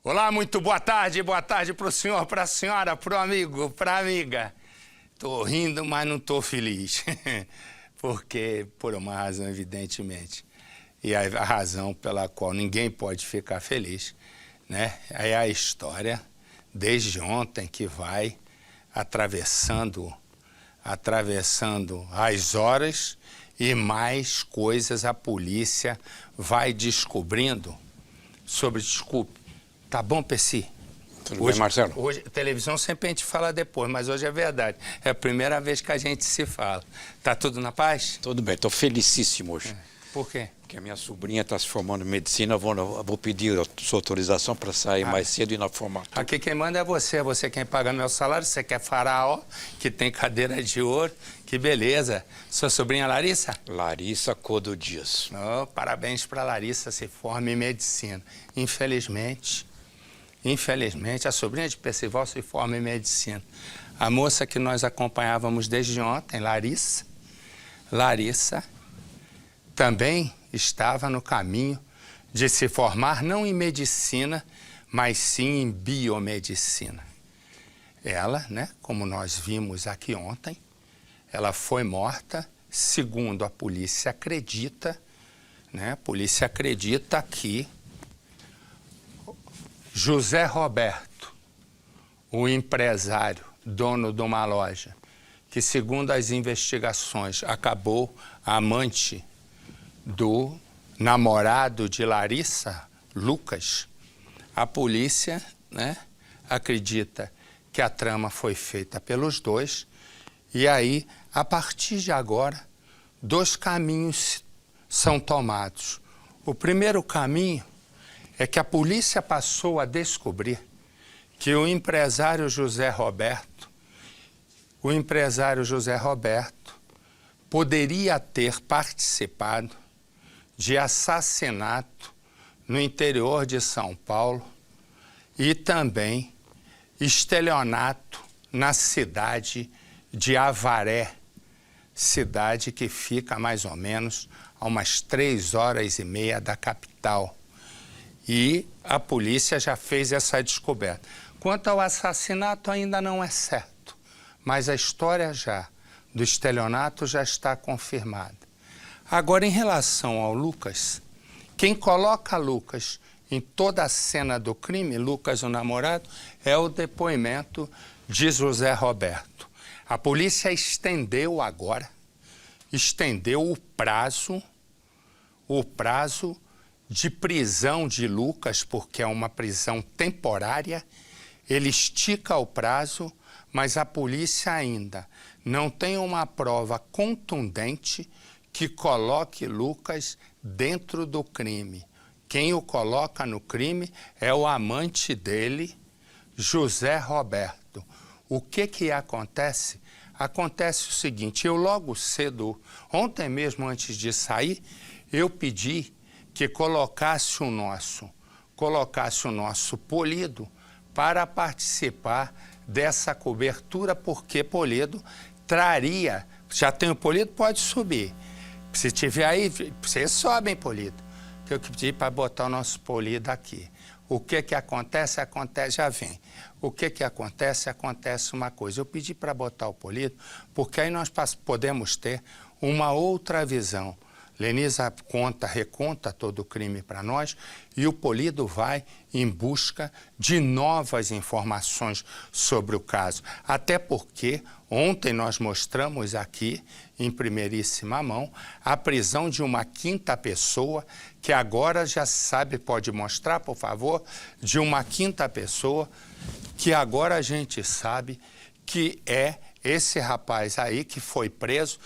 Olá, muito boa tarde para o senhor, para a senhora, para o amigo, para a amiga. Tô rindo, mas não tô feliz, porque por uma razão, evidentemente. E a razão pela qual ninguém pode ficar feliz, né? É a história, desde ontem, que vai atravessando as horas e mais coisas a polícia vai descobrindo sobre... Desculpe. Tá bom, Pessi? Tudo bem, Marcelo? Hoje, televisão sempre a gente fala depois, mas hoje é verdade. É a primeira vez que a gente se fala. Tá tudo na paz? Tudo bem, estou felicíssimo hoje. Por quê? Porque a minha sobrinha está se formando em medicina, eu vou pedir a sua autorização para sair mais cedo e ir na formatura. Aqui quem manda é você quem paga meu salário, você quer faraó, que tem cadeira de ouro, que beleza. Sua sobrinha Larissa? Larissa Codo Dias. Oh, parabéns para Larissa, se forma em medicina. Infelizmente, a sobrinha de Percival se forma em medicina. A moça que nós acompanhávamos desde ontem, Larissa, também estava no caminho de se formar não em medicina, mas sim em biomedicina. Ela, né, como nós vimos aqui ontem, ela foi morta, segundo a polícia acredita, né, a polícia acredita que José Roberto, o empresário, dono de uma loja, que segundo as investigações acabou amante do namorado de Larissa, Lucas, a polícia, né, acredita que a trama foi feita pelos dois e aí, a partir de agora, dois caminhos são tomados. O primeiro caminho é que a polícia passou a descobrir que o empresário José Roberto poderia ter participado de assassinato no interior de São Paulo e também estelionato na cidade de Avaré, cidade que fica mais ou menos a umas 3h30 da capital. E a polícia já fez essa descoberta. Quanto ao assassinato, ainda não é certo, mas a história do estelionato já está confirmada. Agora, em relação ao Lucas, quem coloca Lucas em toda a cena do crime, Lucas, o namorado, é o depoimento de José Roberto. A polícia estendeu o prazo de prisão de Lucas, porque é uma prisão temporária, ele estica o prazo, mas a polícia ainda não tem uma prova contundente que coloque Lucas dentro do crime. Quem o coloca no crime é o amante dele, José Roberto. O que acontece? Acontece o seguinte, eu logo cedo, ontem mesmo antes de sair, eu pedi que colocasse o nosso Polido para participar dessa cobertura, porque Polido traria... Já tem o Polido, pode subir. Se tiver aí, vocês sobem, Polido. Que eu pedi para botar o nosso Polido aqui. O que acontece? Já vem. O que acontece? Acontece uma coisa. Eu pedi para botar o Polido, porque aí nós podemos ter uma outra visão. Lenisa reconta todo o crime para nós e o Polido vai em busca de novas informações sobre o caso. Até porque ontem nós mostramos aqui, em primeiríssima mão, a prisão de uma quinta pessoa, que agora já se sabe, pode mostrar, por favor, de uma quinta pessoa, que agora a gente sabe que é esse rapaz aí que foi preso,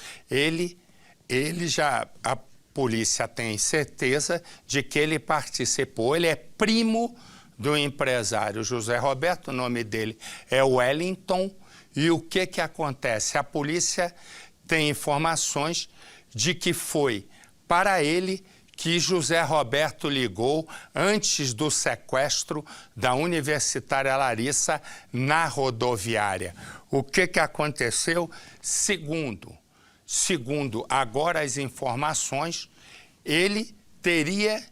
a polícia tem certeza de que ele participou, ele é primo do empresário José Roberto, o nome dele é Wellington, e o que acontece? A polícia tem informações de que foi para ele que José Roberto ligou antes do sequestro da universitária Larissa na rodoviária. O que aconteceu? Segundo agora as informações, ele teria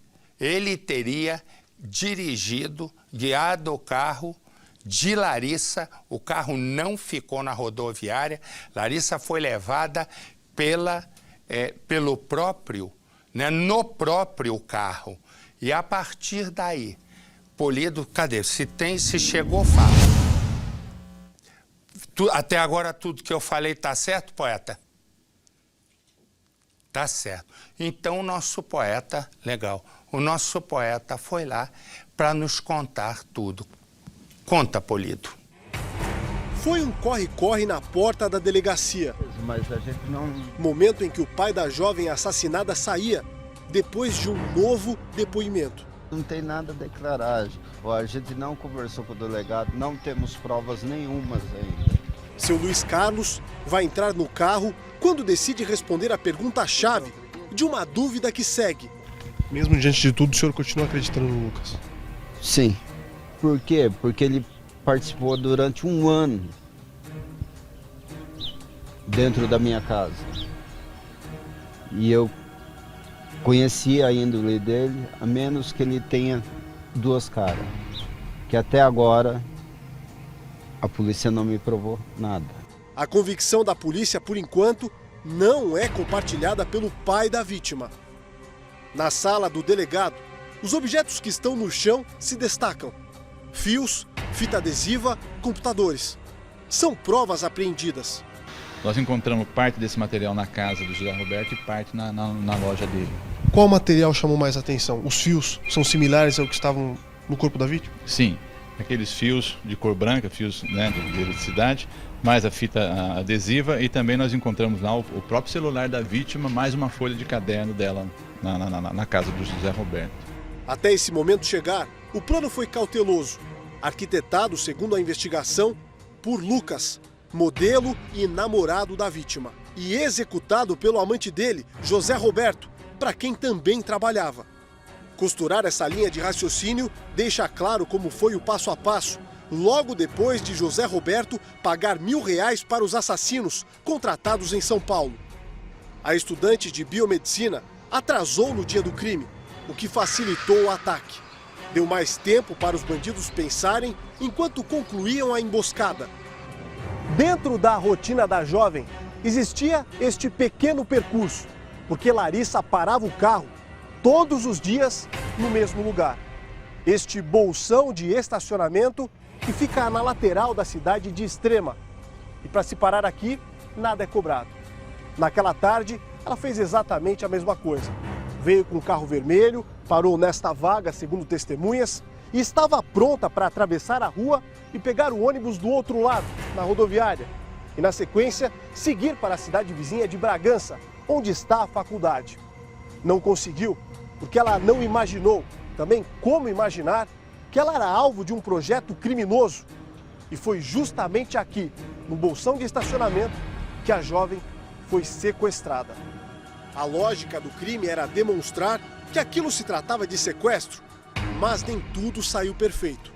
dirigido, guiado o carro de Larissa. O carro não ficou na rodoviária. Larissa foi levada pelo próprio, né, no próprio carro. E a partir daí, Polido, cadê? Se chegou, fala. Até agora tudo que eu falei tá certo, poeta? Tá certo. Então o nosso poeta, legal, o nosso poeta foi lá para nos contar tudo. Conta, Polido. Foi um corre-corre na porta da delegacia. Mas a gente não... Momento em que o pai da jovem assassinada saía, depois de um novo depoimento. Não tem nada a declarar. A gente não conversou com o delegado, não temos provas nenhumas ainda. Seu Luiz Carlos vai entrar no carro quando decide responder a pergunta-chave de uma dúvida que segue. Mesmo diante de tudo, o senhor continua acreditando no Lucas? Sim. Por quê? Porque ele participou durante um ano dentro da minha casa. E eu conheci a índole dele, a menos que ele tenha duas caras. Que até agora a polícia não me provou nada. A convicção da polícia, por enquanto, não é compartilhada pelo pai da vítima. Na sala do delegado, os objetos que estão no chão se destacam. Fios, fita adesiva, computadores. São provas apreendidas. Nós encontramos parte desse material na casa do José Roberto e parte na loja dele. Qual material chamou mais atenção? Os fios são similares ao que estavam no corpo da vítima? Sim, aqueles fios de cor branca, fios, né, de eletricidade, mais a fita adesiva, e também nós encontramos lá o próprio celular da vítima, mais uma folha de caderno dela na casa do José Roberto. Até esse momento chegar, o plano foi cauteloso, arquitetado, segundo a investigação, por Lucas, modelo e namorado da vítima, e executado pelo amante dele, José Roberto, para quem também trabalhava. Costurar essa linha de raciocínio deixa claro como foi o passo a passo, logo depois de José Roberto pagar R$1.000 para os assassinos contratados em São Paulo. A estudante de biomedicina atrasou no dia do crime, o que facilitou o ataque. Deu mais tempo para os bandidos pensarem enquanto concluíam a emboscada. Dentro da rotina da jovem, existia este pequeno percurso, porque Larissa parava o carro todos os dias no mesmo lugar. Este bolsão de estacionamento que fica na lateral da cidade de Extrema. E para se parar aqui, nada é cobrado. Naquela tarde, ela fez exatamente a mesma coisa. Veio com um carro vermelho, parou nesta vaga, segundo testemunhas, e estava pronta para atravessar a rua e pegar o ônibus do outro lado, na rodoviária. E, na sequência, seguir para a cidade vizinha de Bragança, onde está a faculdade. Não conseguiu, porque ela não imaginou, também como imaginar, que ela era alvo de um projeto criminoso. E foi justamente aqui, no bolsão de estacionamento, que a jovem foi sequestrada. A lógica do crime era demonstrar que aquilo se tratava de sequestro, mas nem tudo saiu perfeito.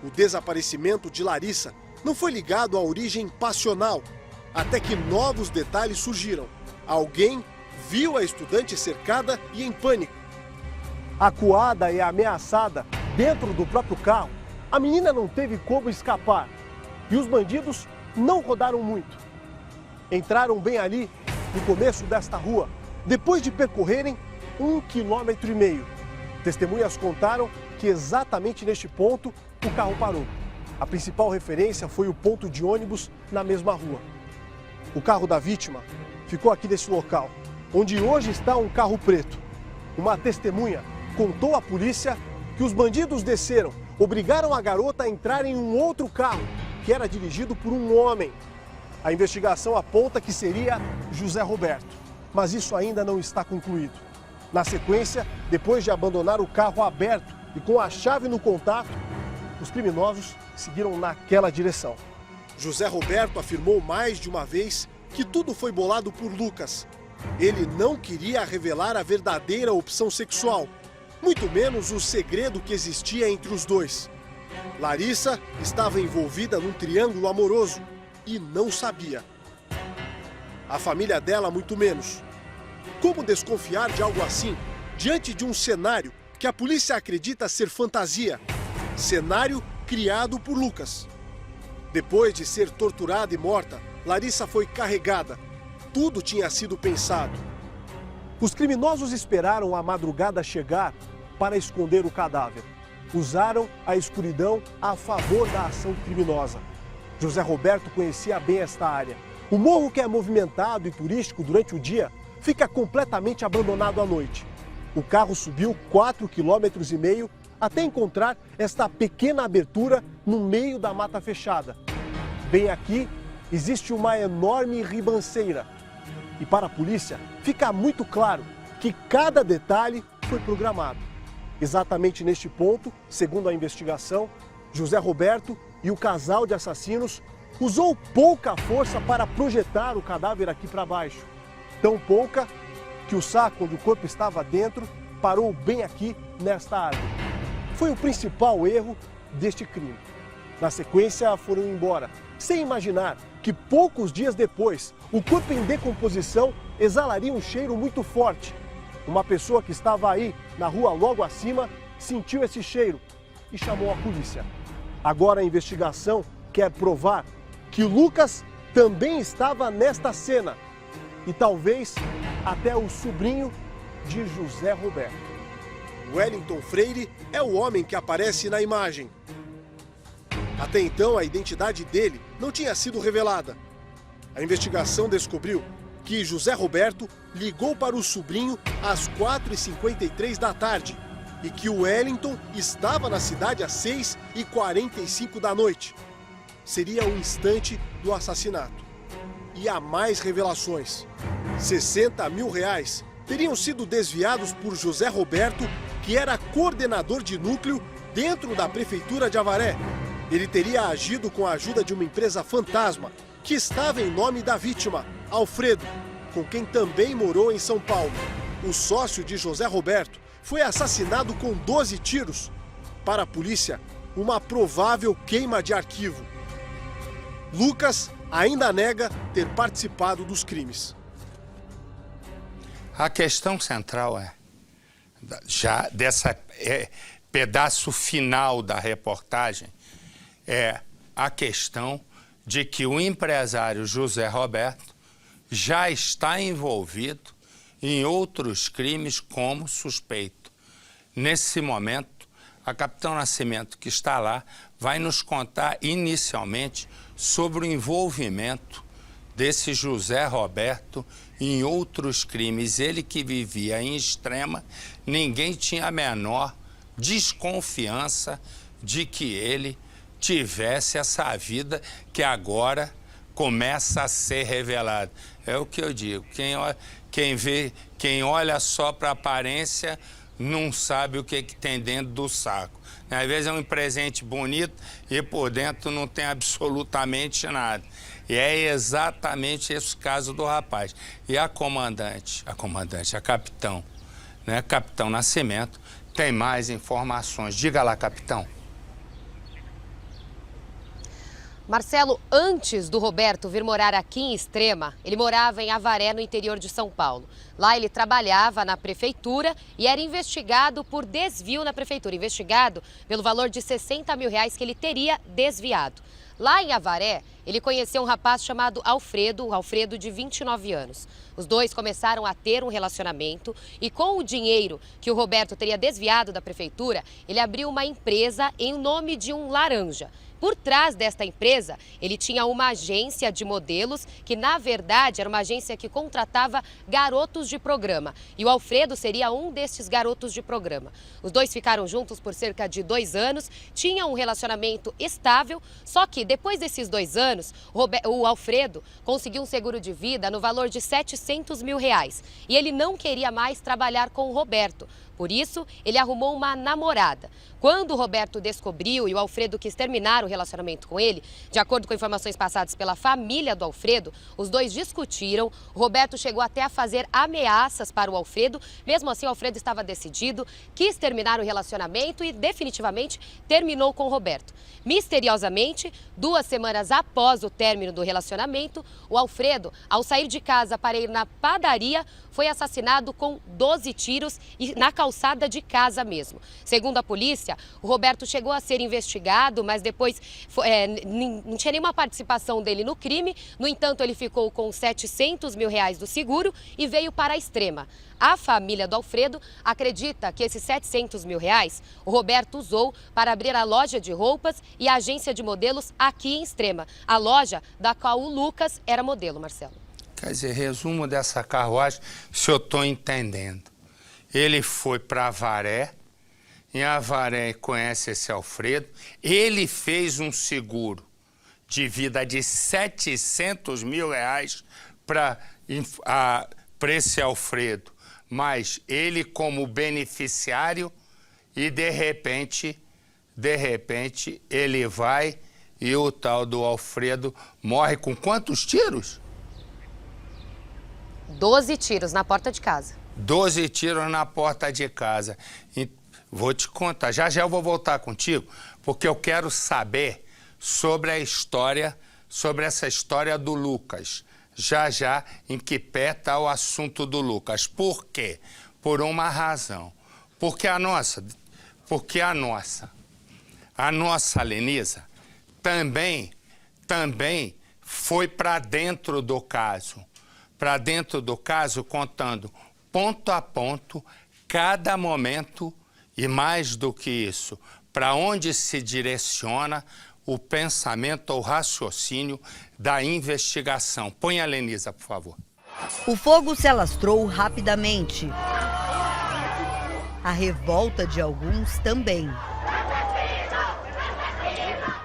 O desaparecimento de Larissa não foi ligado à origem passional, até que novos detalhes surgiram. Alguém viu a estudante cercada e em pânico. Acuada e ameaçada dentro do próprio carro, a menina não teve como escapar. E os bandidos não rodaram muito. Entraram bem ali, no começo desta rua, depois de percorrerem 1,5 km. Testemunhas contaram que exatamente neste ponto o carro parou. A principal referência foi o ponto de ônibus na mesma rua. O carro da vítima ficou aqui nesse local, onde hoje está um carro preto. Uma testemunha contou à polícia que os bandidos desceram, obrigaram a garota a entrar em um outro carro, que era dirigido por um homem. A investigação aponta que seria José Roberto, mas isso ainda não está concluído. Na sequência, depois de abandonar o carro aberto e com a chave no contato, os criminosos seguiram naquela direção. José Roberto afirmou mais de uma vez que tudo foi bolado por Lucas. Ele não queria revelar a verdadeira opção sexual, muito menos o segredo que existia entre os dois. Larissa estava envolvida num triângulo amoroso e não sabia. A família dela, muito menos. Como desconfiar de algo assim, diante de um cenário que a polícia acredita ser fantasia, cenário criado por Lucas. Depois de ser torturada e morta, Larissa foi carregada. Tudo tinha sido pensado. Os criminosos esperaram a madrugada chegar para esconder o cadáver. Usaram a escuridão a favor da ação criminosa. José Roberto conhecia bem esta área. O morro, que é movimentado e turístico durante o dia, fica completamente abandonado à noite. O carro subiu 4,5 km até encontrar esta pequena abertura no meio da mata fechada. Bem aqui, existe uma enorme ribanceira. E para a polícia, fica muito claro que cada detalhe foi programado. Exatamente neste ponto, segundo a investigação, José Roberto e o casal de assassinos usou pouca força para projetar o cadáver aqui para baixo. Tão pouca que o saco onde o corpo estava dentro parou bem aqui nesta árvore. Foi o principal erro deste crime. Na sequência, foram embora, sem imaginar que poucos dias depois, o corpo em decomposição exalaria um cheiro muito forte. Uma pessoa que estava aí, na rua logo acima, sentiu esse cheiro e chamou a polícia. Agora a investigação quer provar que Lucas também estava nesta cena e talvez até o sobrinho de José Roberto. Wellington Freire é o homem que aparece na imagem. Até então, a identidade dele não tinha sido revelada. A investigação descobriu que José Roberto ligou para o sobrinho às 4h53 da tarde e que o Wellington estava na cidade às 6h45 da noite. Seria o instante do assassinato. E há mais revelações. R$60 mil teriam sido desviados por José Roberto, que era coordenador de núcleo dentro da prefeitura de Avaré. Ele teria agido com a ajuda de uma empresa fantasma, que estava em nome da vítima, Alfredo, com quem também morou em São Paulo. O sócio de José Roberto foi assassinado com 12 tiros. Para a polícia, uma provável queima de arquivo. Lucas ainda nega ter participado dos crimes. A questão central já dessa pedaço final da reportagem, é a questão de que o empresário José Roberto já está envolvido em outros crimes como suspeito. Nesse momento, a Capitão Nascimento, que está lá, vai nos contar inicialmente sobre o envolvimento desse José Roberto em outros crimes. Ele que vivia em Extrema, ninguém tinha a menor desconfiança de que ele tivesse essa vida que agora começa a ser revelada. É o que eu digo, quem olha só para a aparência não sabe o que tem dentro do saco. Às vezes é um presente bonito e por dentro não tem absolutamente nada. E é exatamente esse o caso do rapaz. E a capitão, né, Capitão Nascimento, tem mais informações. Diga lá, capitão. Marcelo, antes do Roberto vir morar aqui em Extrema, ele morava em Avaré, no interior de São Paulo. Lá ele trabalhava na prefeitura e era investigado por desvio na prefeitura, investigado pelo valor de R$60 mil que ele teria desviado. Lá em Avaré, ele conheceu um rapaz chamado Alfredo de 29 anos. Os dois começaram a ter um relacionamento e com o dinheiro que o Roberto teria desviado da prefeitura, ele abriu uma empresa em nome de um laranja. Por trás desta empresa, ele tinha uma agência de modelos que, na verdade, era uma agência que contratava garotos de programa. E o Alfredo seria um destes garotos de programa. Os dois ficaram juntos por cerca de 2 anos, tinham um relacionamento estável, só que depois desses 2 anos, o Alfredo conseguiu um seguro de vida no valor de R$700 mil. E ele não queria mais trabalhar com o Roberto. Por isso, ele arrumou uma namorada. Quando o Roberto descobriu e o Alfredo quis terminar o relacionamento com ele, de acordo com informações passadas pela família do Alfredo, os dois discutiram. O Roberto chegou até a fazer ameaças para o Alfredo. Mesmo assim, o Alfredo estava decidido, quis terminar o relacionamento e definitivamente terminou com o Roberto. Misteriosamente, 2 semanas após o término do relacionamento, o Alfredo, ao sair de casa para ir na padaria, foi assassinado com 12 tiros na calçada calçada de casa mesmo. Segundo a polícia, o Roberto chegou a ser investigado, mas depois não tinha nenhuma participação dele no crime. No entanto, ele ficou com R$700 mil do seguro e veio para a Extrema. A família do Alfredo acredita que esses R$700 mil o Roberto usou para abrir a loja de roupas e a agência de modelos aqui em Extrema, a loja da qual o Lucas era modelo, Marcelo. Quer dizer, resumo dessa carruagem, se eu estou entendendo. Ele foi para Avaré, em Avaré conhece esse Alfredo, ele fez um seguro de vida de R$700 mil para esse Alfredo, mas ele como beneficiário e de repente ele vai e o tal do Alfredo morre com quantos tiros? 12 tiros na porta de casa. 12 tiros na porta de casa. E vou te contar, já eu vou voltar contigo, porque eu quero saber sobre essa história do Lucas. Já em que pé está o assunto do Lucas. Por quê? Por uma razão. Porque a nossa Lenisa também foi para dentro do caso. Para dentro do caso, contando ponto a ponto, cada momento e mais do que isso, para onde se direciona o pensamento ou raciocínio da investigação. Põe a Lenisa, por favor. O fogo se alastrou rapidamente. A revolta de alguns também.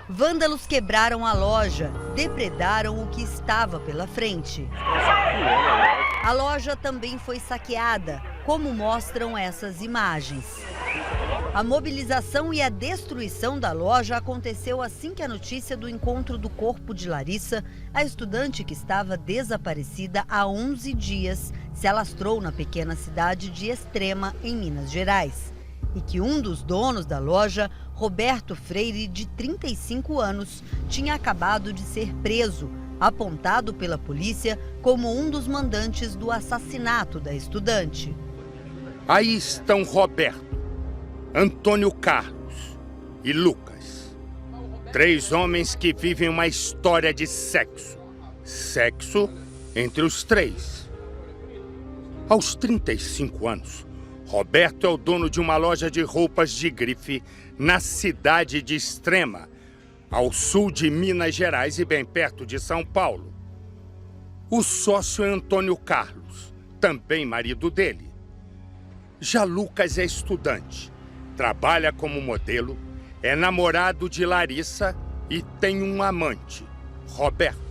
Vândalos quebraram a loja, depredaram o que estava pela frente. A loja também foi saqueada, como mostram essas imagens. A mobilização e a destruição da loja aconteceu assim que a notícia do encontro do corpo de Larissa, a estudante que estava desaparecida há 11 dias, se alastrou na pequena cidade de Extrema, em Minas Gerais. E que um dos donos da loja, Roberto Freire, de 35 anos, tinha acabado de ser preso, apontado pela polícia como um dos mandantes do assassinato da estudante. Aí estão Roberto, Antônio Carlos e Lucas. 3 homens que vivem uma história de sexo. Sexo entre os 3. Aos 35 anos, Roberto é o dono de uma loja de roupas de grife na cidade de Extrema, ao sul de Minas Gerais e bem perto de São Paulo. O sócio é Antônio Carlos, também marido dele. Já Lucas é estudante, trabalha como modelo, é namorado de Larissa e tem um amante, Roberto.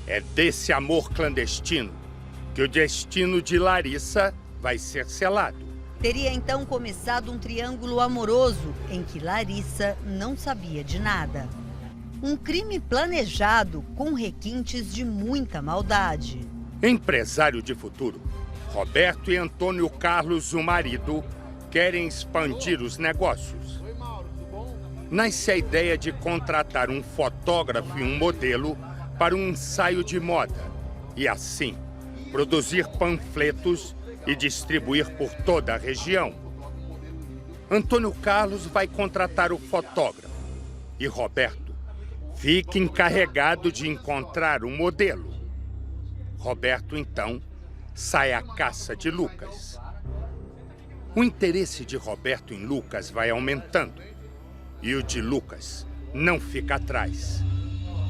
É desse amor clandestino que o destino de Larissa vai ser selado. Teria então começado um triângulo amoroso em que Larissa não sabia de nada. Um crime planejado com requintes de muita maldade. Empresário de futuro, Roberto e Antônio Carlos, o marido, querem expandir os negócios. Nasce a ideia de contratar um fotógrafo e um modelo para um ensaio de moda e, assim, produzir panfletos e distribuir por toda a região. Antônio Carlos vai contratar o fotógrafo e Roberto fica encarregado de encontrar o modelo. Roberto, então, sai à caça de Lucas. O interesse de Roberto em Lucas vai aumentando e o de Lucas não fica atrás.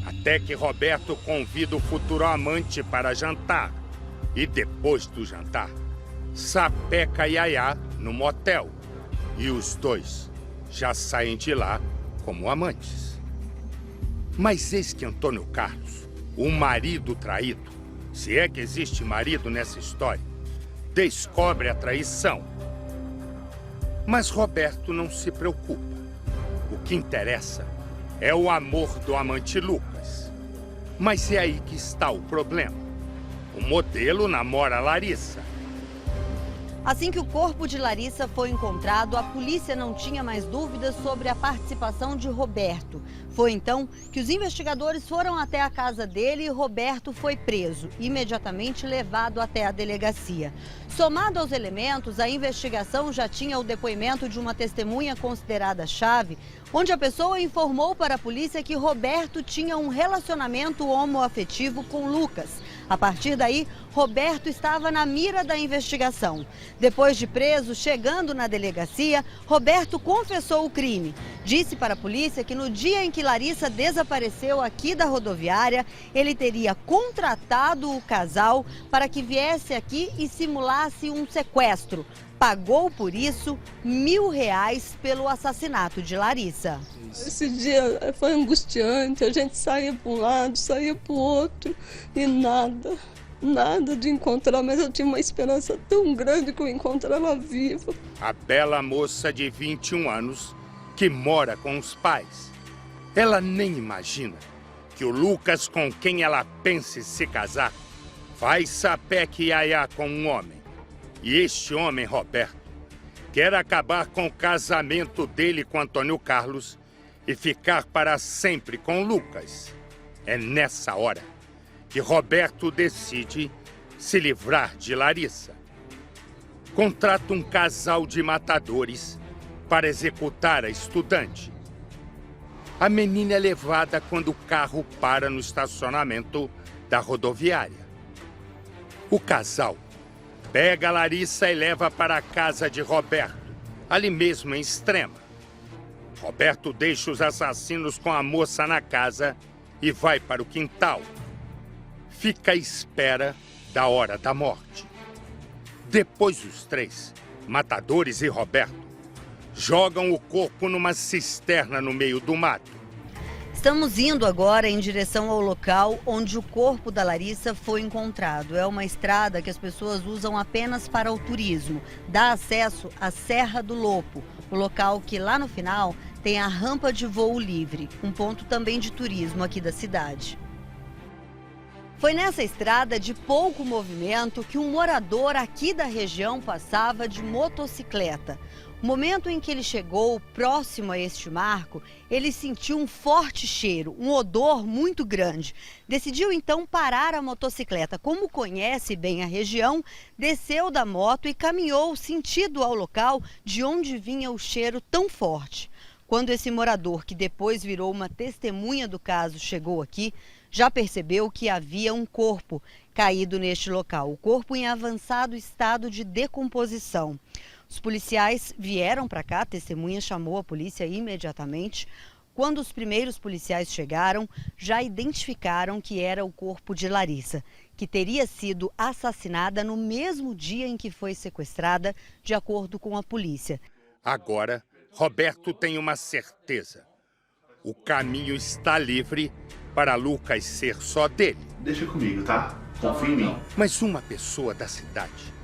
Até que Roberto convida o futuro amante para jantar e depois do jantar, sapeca Yaya no motel e os dois já saem de lá como amantes. Mas eis que Antônio Carlos, o marido traído, se é que existe marido nessa história, descobre a traição. Mas Roberto não se preocupa. O que interessa é o amor do amante Lucas. Mas é aí que está o problema. O modelo namora Larissa. Assim que o corpo de Larissa foi encontrado, a polícia não tinha mais dúvidas sobre a participação de Roberto. Foi então que os investigadores foram até a casa dele e Roberto foi preso, imediatamente levado até a delegacia. Somado aos elementos, a investigação já tinha o depoimento de uma testemunha considerada chave, onde a pessoa informou para a polícia que Roberto tinha um relacionamento homoafetivo com Lucas. A partir daí, Roberto estava na mira da investigação. Depois de preso, chegando na delegacia, Roberto confessou o crime. Disse para a polícia que no dia em que Larissa desapareceu aqui da rodoviária, ele teria contratado o casal para que viesse aqui e simulasse um sequestro. Pagou por isso R$1.000 pelo assassinato de Larissa. Esse dia foi angustiante, a gente saía para um lado, saía para o outro e nada de encontrar, mas eu tinha uma esperança tão grande que eu encontrava viva. A bela moça de 21 anos que mora com os pais. Ela nem imagina que o Lucas, com quem ela pensa em se casar, faz sapeque iaiá com um homem. E este homem, Roberto, quer acabar com o casamento dele com Antônio Carlos e ficar para sempre com Lucas. É nessa hora que Roberto decide se livrar de Larissa. Contrata um casal de matadores para executar a estudante. A menina é levada quando o carro para no estacionamento da rodoviária. O casal pega a Larissa e leva para a casa de Roberto, ali mesmo em Extrema. Roberto deixa os assassinos com a moça na casa e vai para o quintal. Fica à espera da hora da morte. Depois os três, matadores e Roberto, jogam o corpo numa cisterna no meio do mato. Estamos indo agora em direção ao local onde o corpo da Larissa foi encontrado. É uma estrada que as pessoas usam apenas para o turismo. Dá acesso à Serra do Lopo, o local que lá no final tem a rampa de voo livre, um ponto também de turismo aqui da cidade. Foi nessa estrada de pouco movimento que um morador aqui da região passava de motocicleta. No momento em que ele chegou próximo a este marco, ele sentiu um forte cheiro, um odor muito grande. Decidiu então parar a motocicleta. Como conhece bem a região, desceu da moto e caminhou sentido ao local de onde vinha o cheiro tão forte. Quando esse morador, que depois virou uma testemunha do caso, chegou aqui, já percebeu que havia um corpo caído neste local, o corpo em avançado estado de decomposição. Os policiais vieram para cá, a testemunha chamou a polícia imediatamente. Quando os primeiros policiais chegaram, já identificaram que era o corpo de Larissa, que teria sido assassinada no mesmo dia em que foi sequestrada, de acordo com a polícia. Agora, Roberto tem uma certeza. O caminho está livre para Lucas ser só dele. Deixa comigo, tá? Confia em mim. Mas uma pessoa da cidade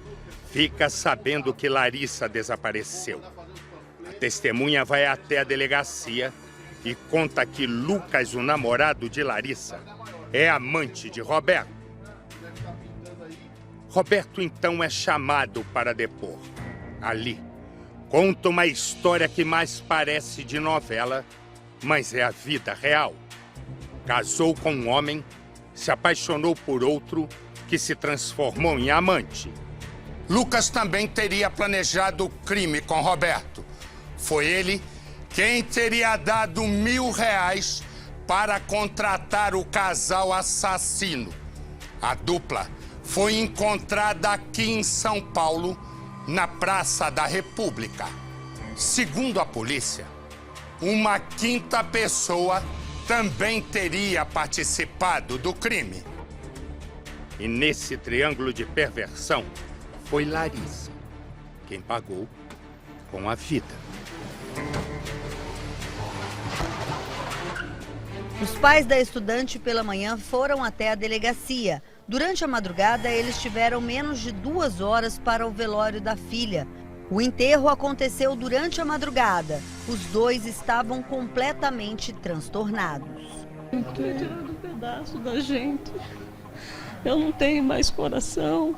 fica sabendo que Larissa desapareceu. A testemunha vai até a delegacia e conta que Lucas, o namorado de Larissa, é amante de Roberto. Roberto então é chamado para depor. Ali, conta uma história que mais parece de novela, mas é a vida real. Casou com um homem, se apaixonou por outro, que se transformou em amante. Lucas também teria planejado o crime com Roberto. Foi ele quem teria dado R$1.000 para contratar o casal assassino. A dupla foi encontrada aqui em São Paulo, na Praça da República. Segundo a polícia, uma quinta pessoa também teria participado do crime. E nesse triângulo de perversão, foi Larissa quem pagou com a vida. Os pais da estudante pela manhã foram até a delegacia. Durante a madrugada, eles tiveram menos de 2 horas para o velório da filha. O enterro aconteceu durante a madrugada. Os dois estavam completamente transtornados. Tirando um pedaço da gente. Eu não tenho mais coração.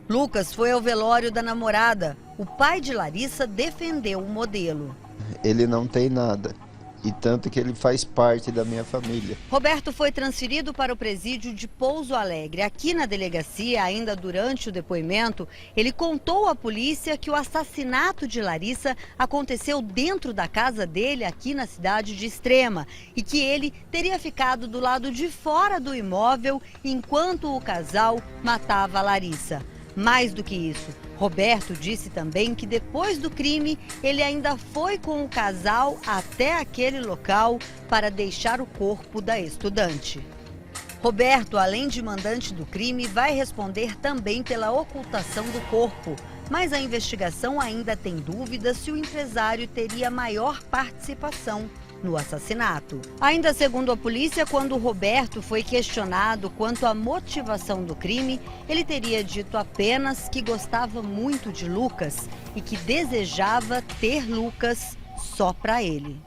Lucas foi ao velório da namorada. O pai de Larissa defendeu o modelo. Ele não tem nada, e tanto que ele faz parte da minha família. Roberto foi transferido para o presídio de Pouso Alegre. Aqui na delegacia, ainda durante o depoimento, ele contou à polícia que o assassinato de Larissa aconteceu dentro da casa dele, aqui na cidade de Extrema, e que ele teria ficado do lado de fora do imóvel enquanto o casal matava a Larissa. Mais do que isso, Roberto disse também que depois do crime, ele ainda foi com o casal até aquele local para deixar o corpo da estudante. Roberto, além de mandante do crime, vai responder também pela ocultação do corpo. Mas a investigação ainda tem dúvidas se o empresário teria maior participação no assassinato. Ainda segundo a polícia, quando Roberto foi questionado quanto à motivação do crime, ele teria dito apenas que gostava muito de Lucas e que desejava ter Lucas só para ele.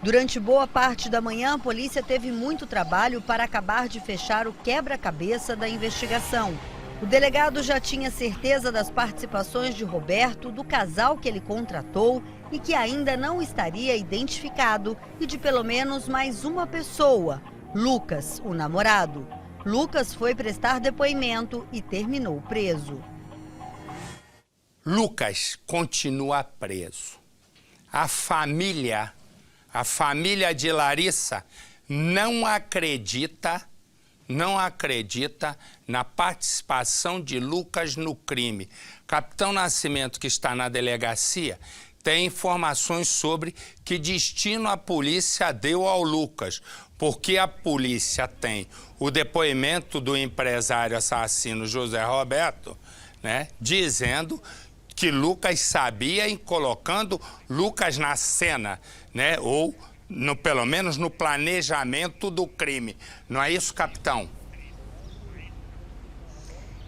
Durante boa parte da manhã, a polícia teve muito trabalho para acabar de fechar o quebra-cabeça da investigação. O delegado já tinha certeza das participações de Roberto, do casal que ele contratou e que ainda não estaria identificado, e de pelo menos mais uma pessoa, Lucas, o namorado. Lucas foi prestar depoimento e terminou preso. Lucas continua preso. A família de Larissa não acredita na participação de Lucas no crime. Capitão Nascimento, que está na delegacia, tem informações sobre que destino a polícia deu ao Lucas, porque a polícia tem o depoimento do empresário assassino José Roberto, né, dizendo que Lucas sabia e colocando Lucas na cena, né, ou pelo menos no planejamento do crime. Não é isso, capitão?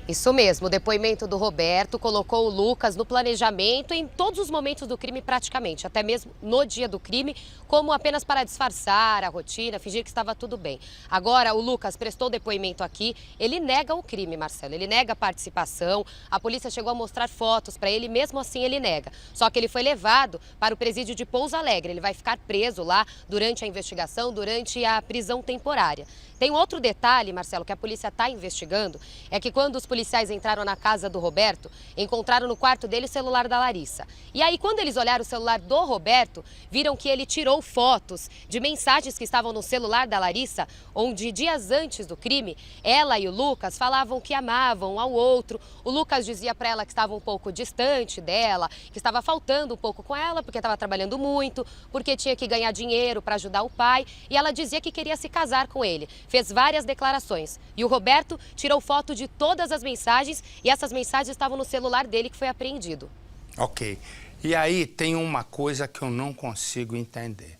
Isso mesmo, o depoimento do Roberto colocou o Lucas no planejamento em todos os momentos do crime praticamente, até mesmo no dia do crime, como apenas para disfarçar a rotina, fingir que estava tudo bem. Agora, o Lucas prestou depoimento aqui, ele nega o crime, Marcelo, ele nega a participação, a polícia chegou a mostrar fotos para ele, mesmo assim ele nega. Só que ele foi levado para o presídio de Pouso Alegre, ele vai ficar preso lá durante a investigação, durante a prisão temporária. Tem outro detalhe, Marcelo, que a polícia está investigando, é que quando os policiais entraram na casa do Roberto, encontraram no quarto dele o celular da Larissa. E aí, quando eles olharam o celular do Roberto, viram que ele tirou fotos de mensagens que estavam no celular da Larissa, onde dias antes do crime, ela e o Lucas falavam que amavam um ao outro. O Lucas dizia para ela que estava um pouco distante dela, que estava faltando um pouco com ela, porque estava trabalhando muito, porque tinha que ganhar dinheiro para ajudar o pai, e ela dizia que queria se casar com ele. Fez várias declarações. E o Roberto tirou foto de todas as mensagens e essas mensagens estavam no celular dele, que foi apreendido. Ok. E aí tem uma coisa que eu não consigo entender.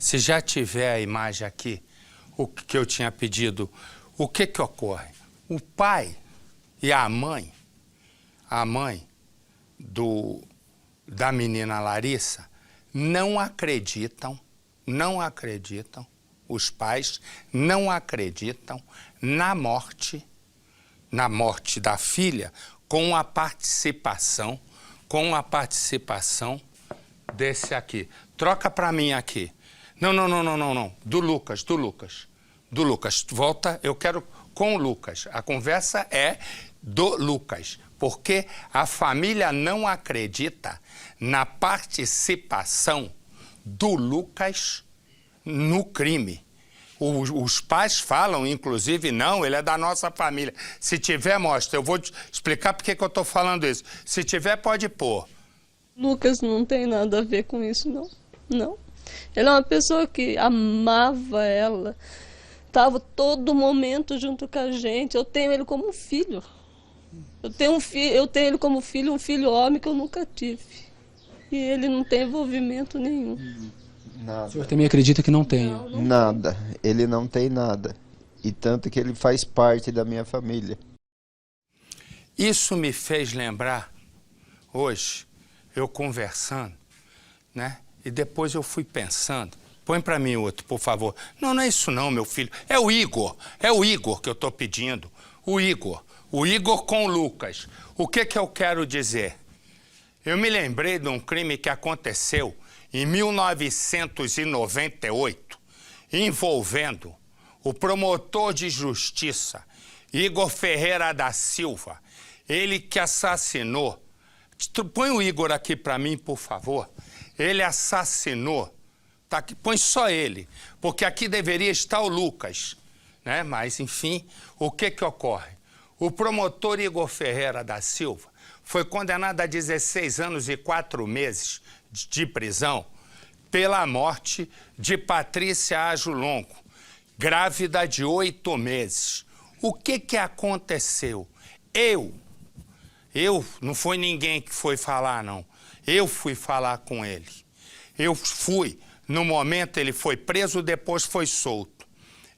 Se já tiver a imagem aqui, o que eu tinha pedido, o que ocorre? O pai e a mãe da menina Larissa, não acreditam, os pais não acreditam na morte da filha com a participação desse aqui. Troca para mim aqui. Não. Do Lucas. Volta, eu quero com o Lucas. A conversa é do Lucas, porque a família não acredita na participação do Lucas no crime. Os pais falam, inclusive, não, ele é da nossa família. Se tiver, mostra. Eu vou te explicar por que eu estou falando isso. Se tiver, pode pôr. Lucas não tem nada a ver com isso, não. Não. Ele é uma pessoa que amava ela. Estava todo momento junto com a gente. Eu tenho ele como um filho. Eu tenho ele como filho, um filho homem que eu nunca tive. E ele não tem envolvimento nenhum. Nada. O senhor também acredita que não tem? Nada. Ele não tem nada. E tanto que ele faz parte da minha família. Isso me fez lembrar, hoje, eu conversando, né? E depois eu fui pensando. Põe para mim outro, por favor. Não é isso não, meu filho. É o Igor que eu estou pedindo. O Igor. o Igor com o Lucas. O que eu quero dizer? Eu me lembrei de um crime que aconteceu em 1998, envolvendo o promotor de justiça, Igor Ferreira da Silva, ele que assassinou. Põe o Igor aqui para mim, por favor. Ele assassinou. Tá aqui, põe só ele, porque aqui deveria estar o Lucas, né? Mas, enfim, o que ocorre? O promotor Igor Ferreira da Silva foi condenado a 16 anos e 4 meses de prisão pela morte de Patrícia Ajo Longo, grávida de 8 meses. O que aconteceu? Não foi ninguém que foi falar, não. Eu fui falar com ele. Eu fui. No momento, ele foi preso, depois foi solto.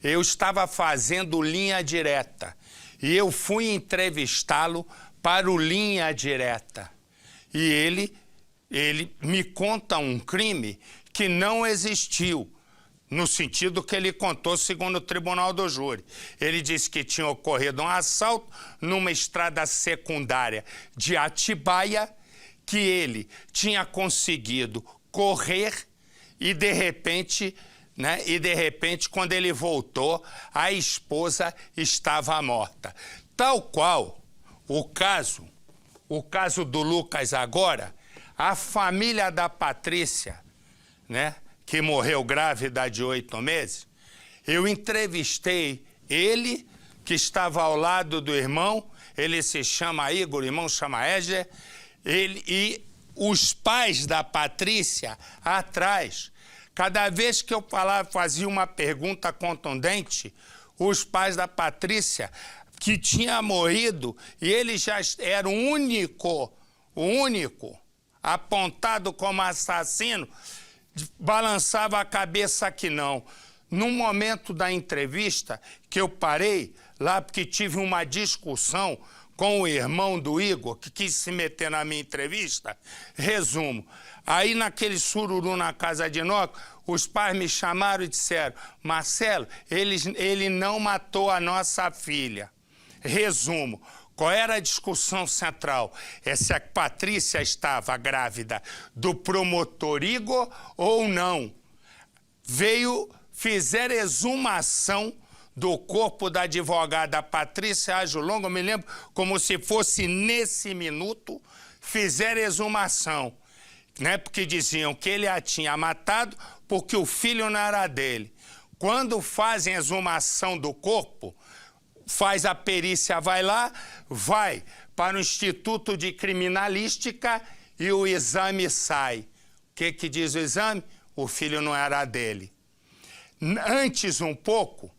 Eu estava fazendo linha direta. E eu fui entrevistá-lo para o Linha Direta. E ele me conta um crime que não existiu, no sentido que ele contou segundo o Tribunal do Júri. Ele disse que tinha ocorrido um assalto numa estrada secundária de Atibaia, que ele tinha conseguido correr e, de repente, quando ele voltou, a esposa estava morta. Tal qual o caso do Lucas agora, a família da Patrícia, né, que morreu grávida de 8 meses, eu entrevistei ele, que estava ao lado do irmão, ele se chama Igor, o irmão chama Éger, ele e os pais da Patrícia atrás. Cada vez que eu fazia uma pergunta contundente, os pais da Patrícia, que tinha morrido, e ele já era o único apontado como assassino, balançava a cabeça que não. No momento da entrevista, que eu parei lá porque tive uma discussão com o irmão do Igor, que quis se meter na minha entrevista, resumo. Aí naquele sururu na casa de Noca, os pais me chamaram e disseram: Marcelo, ele não matou a nossa filha. Resumo. Qual era a discussão central? É se a Patrícia estava grávida do promotor Igor ou não. Fizeram exumação do corpo da advogada Patrícia Ajo Longo, eu me lembro como se fosse nesse minuto, fizeram exumação, né? Porque diziam que ele a tinha matado porque o filho não era dele. Quando fazem exumação do corpo, faz a perícia, vai para o Instituto de Criminalística e o exame sai. O que diz o exame? O filho não era dele. Antes um pouco,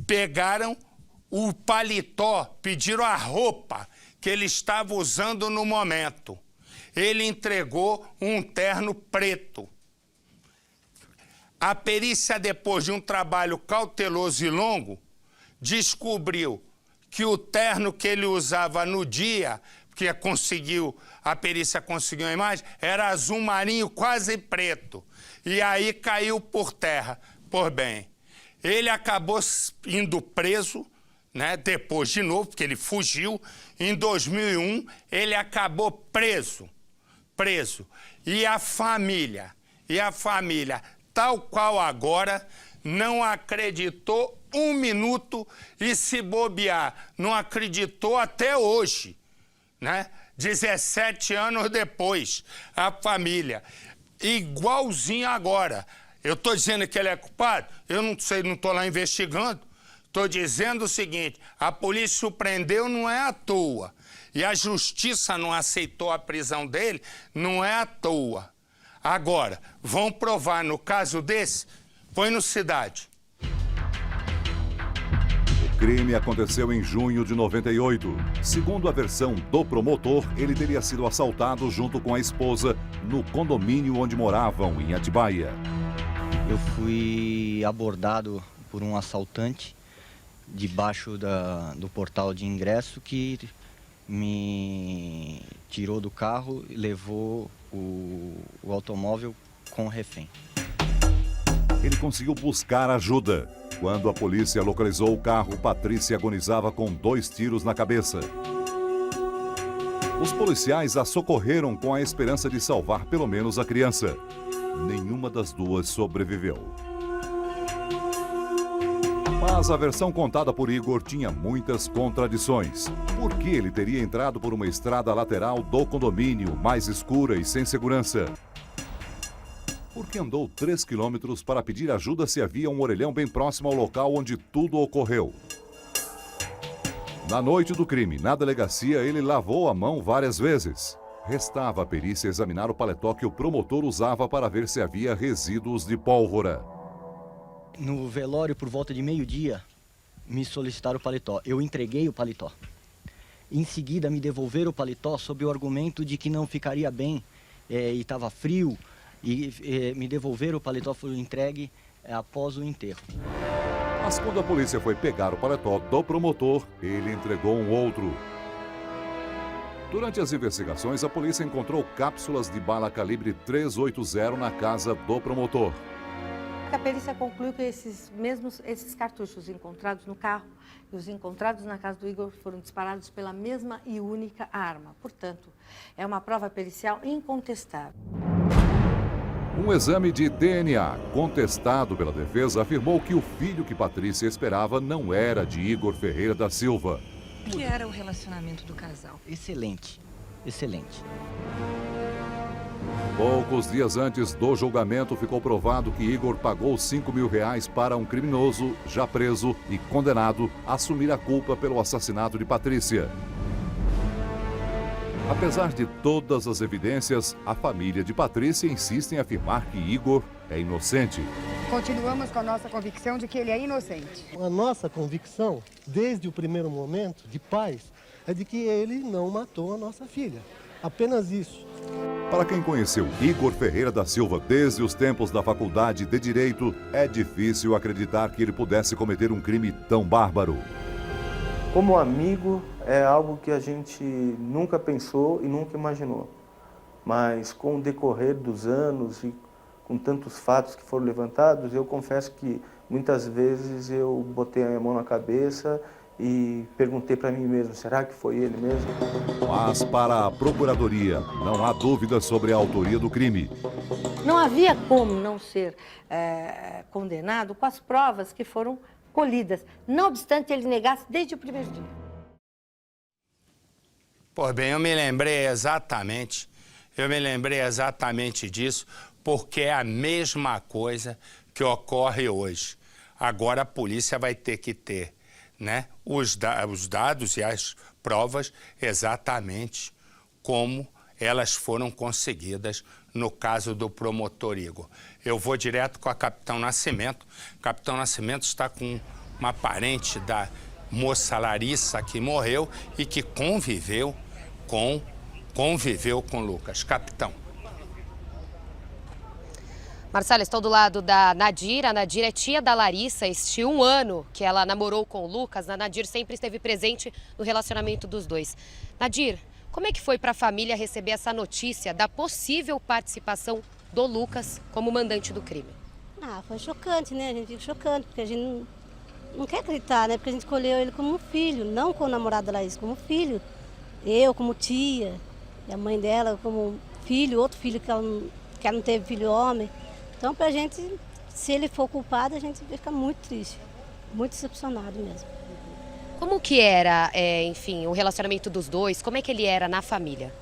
pegaram o paletó, pediram a roupa que ele estava usando no momento. Ele entregou um terno preto. A perícia, depois de um trabalho cauteloso e longo, descobriu que o terno que ele usava no dia, que a perícia conseguiu a imagem, era azul marinho, quase preto. E aí caiu por terra. Por bem, ele acabou indo preso, né, depois de novo, porque ele fugiu. Em 2001, ele acabou preso. E a família, tal qual agora, não acreditou um minuto e, se bobear, não acreditou até hoje, né? 17 anos depois, a família. Igualzinho agora. Eu estou dizendo que ele é culpado? Eu não sei, não estou lá investigando. Estou dizendo o seguinte: a polícia o prendeu não é à toa. E a justiça não aceitou a prisão dele, não é à toa. Agora, vão provar no caso desse? Põe no Cidade. O crime aconteceu em junho de 98. Segundo a versão do promotor, ele teria sido assaltado junto com a esposa no condomínio onde moravam, em Atibaia. Eu fui abordado por um assaltante debaixo do portal de ingresso, que me tirou do carro e levou o automóvel com o refém. Ele conseguiu buscar ajuda. Quando a polícia localizou o carro, Patrícia agonizava com 2 tiros na cabeça. Os policiais a socorreram com a esperança de salvar pelo menos a criança. Nenhuma das duas sobreviveu. Mas a versão contada por Igor tinha muitas contradições. Por que ele teria entrado por uma estrada lateral do condomínio, mais escura e sem segurança? Por que andou 3 quilômetros para pedir ajuda se havia um orelhão bem próximo ao local onde tudo ocorreu? Na noite do crime, na delegacia, ele lavou a mão várias vezes. Restava a perícia examinar o paletó que o promotor usava para ver se havia resíduos de pólvora. No velório, por volta de meio-dia, me solicitaram o paletó. Eu entreguei o paletó. Em seguida, me devolveram o paletó sob o argumento de que não ficaria bem e estava frio. E me devolveram o paletó, foi entregue após o enterro. Mas quando a polícia foi pegar o paletó do promotor, ele entregou um outro. Durante as investigações, a polícia encontrou cápsulas de bala calibre .380 na casa do promotor. A perícia concluiu que esses cartuchos encontrados no carro e os encontrados na casa do Igor foram disparados pela mesma e única arma. Portanto, é uma prova pericial incontestável. Um exame de DNA contestado pela defesa afirmou que o filho que Patrícia esperava não era de Igor Ferreira da Silva. O que era o relacionamento do casal? Excelente, excelente. Poucos dias antes do julgamento, ficou provado que Igor pagou R$5.000 para um criminoso, já preso e condenado, assumir a culpa pelo assassinato de Patrícia. Apesar de todas as evidências, a família de Patrícia insiste em afirmar que Igor é inocente. Continuamos com a nossa convicção de que ele é inocente. A nossa convicção, desde o primeiro momento, de pais, é de que ele não matou a nossa filha. Apenas isso. Para quem conheceu Igor Ferreira da Silva desde os tempos da faculdade de Direito, é difícil acreditar que ele pudesse cometer um crime tão bárbaro. Como amigo, é algo que a gente nunca pensou e nunca imaginou. Mas com o decorrer dos anos e com tantos fatos que foram levantados, eu confesso que muitas vezes eu botei a minha mão na cabeça e perguntei para mim mesmo, será que foi ele mesmo? Mas para a Procuradoria, não há dúvida sobre a autoria do crime. Não havia como não ser condenado com as provas que foram colhidas, não obstante ele negasse desde o primeiro dia. Pois bem, eu me lembrei exatamente disso, porque é a mesma coisa que ocorre hoje. Agora a polícia vai ter que ter, né, os dados e as provas exatamente como elas foram conseguidas no caso do promotor Igor. Eu vou direto com a Capitão Nascimento. Capitão Nascimento está com uma parente da moça Larissa que morreu e que conviveu com Lucas. Capitão. Marcelo, estou do lado da Nadir. A Nadir é tia da Larissa. Este 1 ano que ela namorou com o Lucas, a Nadir sempre esteve presente no relacionamento dos dois. Nadir, como é que foi para a família receber essa notícia da possível participação do Lucas como mandante do crime? Foi chocante, né? A gente fica chocante, porque a gente não quer acreditar, né? Porque a gente escolheu ele como um filho, não como namorado da Larissa, como filho. Eu como tia, e a mãe dela como filho, outro filho que ela não teve filho homem. Então, pra gente, se ele for culpado, a gente fica muito triste, muito decepcionado mesmo. Como que era, enfim, o relacionamento dos dois? Como é que ele era na família?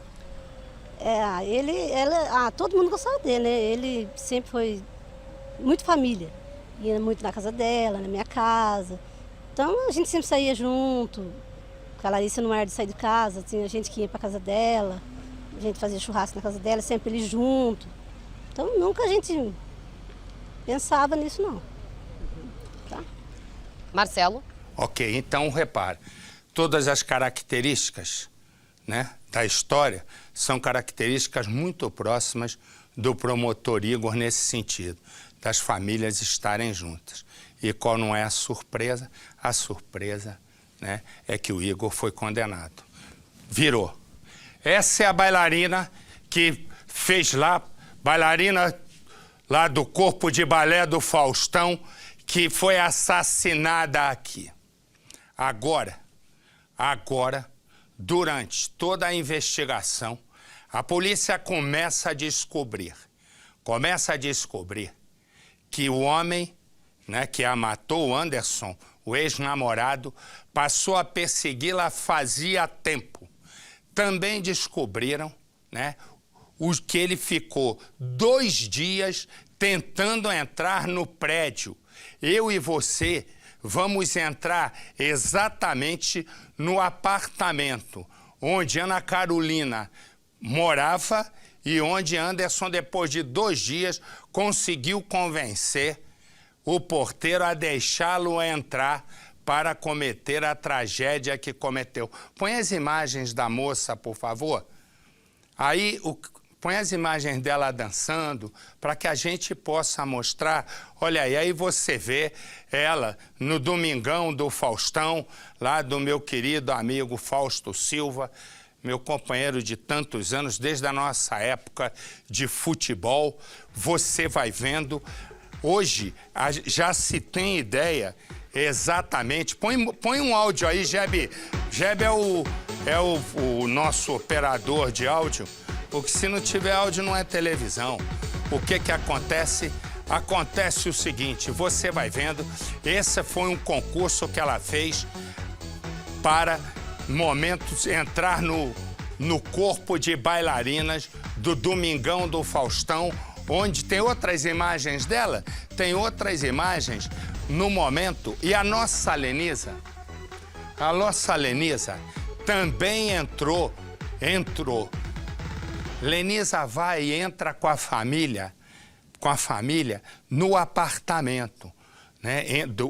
Todo mundo gostava dele, né? Ele sempre foi muito família. Ia muito na casa dela, na minha casa. Então, a gente sempre saía junto. A Larissa não era de sair de casa, tinha gente que ia pra casa dela. A gente fazia churrasco na casa dela, sempre ele junto. Então, nunca a gente pensava nisso, não. Tá? Marcelo? Ok, então repare, todas as características, né, da história são características muito próximas do promotor Igor nesse sentido, das famílias estarem juntas. E qual não é a surpresa? A surpresa, né, é que o Igor foi condenado. Virou. Essa é a bailarina que fez lá, bailarina lá do corpo de balé do Faustão, que foi assassinada aqui. Agora, durante toda a investigação, a polícia começa a descobrir que o homem, né, que a matou, o Anderson, o ex-namorado, passou a persegui-la fazia tempo. Também descobriram, né, que ele ficou 2 dias tentando entrar no prédio. Eu e você vamos entrar exatamente no apartamento onde Ana Carolina morava e onde Anderson, depois de 2 dias, conseguiu convencer o porteiro a deixá-lo entrar para cometer a tragédia que cometeu. Põe as imagens da moça, por favor. Aí, põe as imagens dela dançando para que a gente possa mostrar. Olha aí você vê ela no Domingão do Faustão, lá do meu querido amigo Fausto Silva, meu companheiro de tantos anos, desde a nossa época de futebol. Você vai vendo. Hoje já se tem ideia exatamente. Põe um áudio aí, Jebe. Jebe é o nosso operador de áudio, porque se não tiver áudio não é televisão. O que acontece? Acontece o seguinte, você vai vendo, esse foi um concurso que ela fez para momentos entrar no corpo de bailarinas do Domingão do Faustão, onde tem outras imagens dela, tem outras imagens no momento. E a nossa Lenisa também entrou. Lenisa vai e entra com a família no apartamento, né,